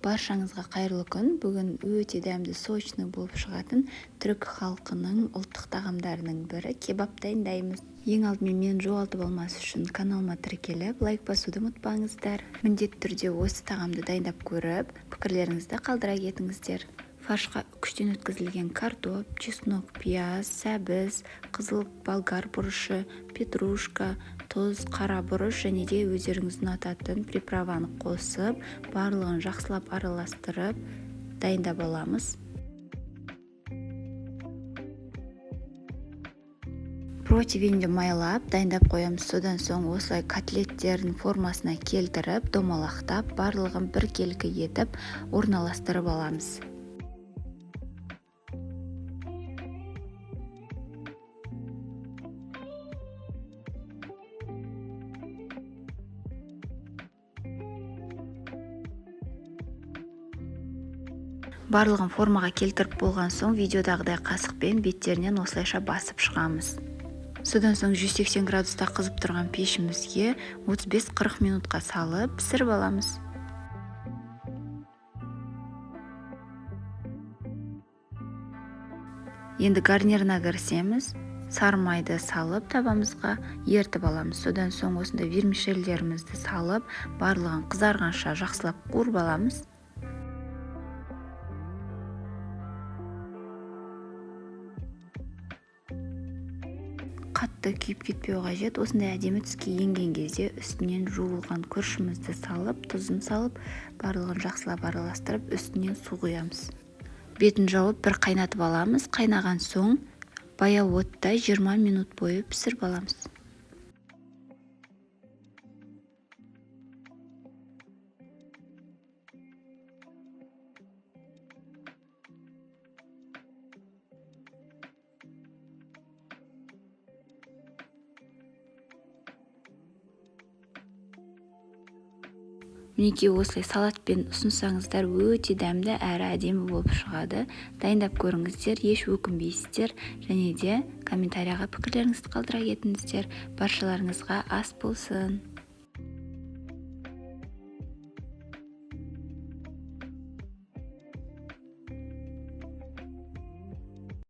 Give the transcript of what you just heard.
Баршаңызға қайырлы күн. Бүгін өте дәмді, сочный болып шығатын түрік халқының ұлттық тағамдарының бірі кебап дайындаймыз. Ең алдымен мені жоғалтып алмас үшін каналыма тіркеліп, лайк басуды ұмытпаңыздар. Міндетті түрде осы тағамды дайындап көріп, пікірлеріңізді қалдыра кетіңіздер. Фаршқа үкіштен өткізілген картоп, чеснок, пияз, сәбіз, қызыл болгар бұрышы, петрушка, тұз, қара бұрыш және де өздеріңіз ұнататын приправаны қосып, барлығын жақсылап араластырып дайындап аламыз. Противенді майлап дайындап қоямыз. Содан соң осылай котлеттердің формасына келтіріп, домалақтап, барлығын біркелкі етіп орналастырып аламыз. Барлығын формаға келтіріп болған соң видеодағыдай қасықпен беттерінен осылайша басып шығамыз. Содан соң 180 градуста қызып тұрған пешімізге 35-40 минутқа салып пісіріп аламыз. Енді гарнирына кірісеміз. Сары майды салып табамызға ертіп аламыз. Содан соң осында вермишельдерімізді салып, барлығын қызарғанша жақсылап қуырып аламыз. Қатты күйіп кетпеу қажет. Осындай әдемі түске енген кезде үстінен жуылған күрішімізді салып, тұзын салып, барлығын жақсылап араластырып, үстінен су құямыз. Бетін жауып бір қайнатып аламыз. Қайнаған соң баяу отта 20 минут бойы пісіріп аламыз. Мінекей осылай салатпен ұсынсаңыздар өте дәмді әрі әдемі болып шығады. Дайындап көріңіздер, еш өкінбейсіздер, және де комментарияға пікірлеріңізді қалдыра кетіңіздер. Баршаларыңызға ас болсын.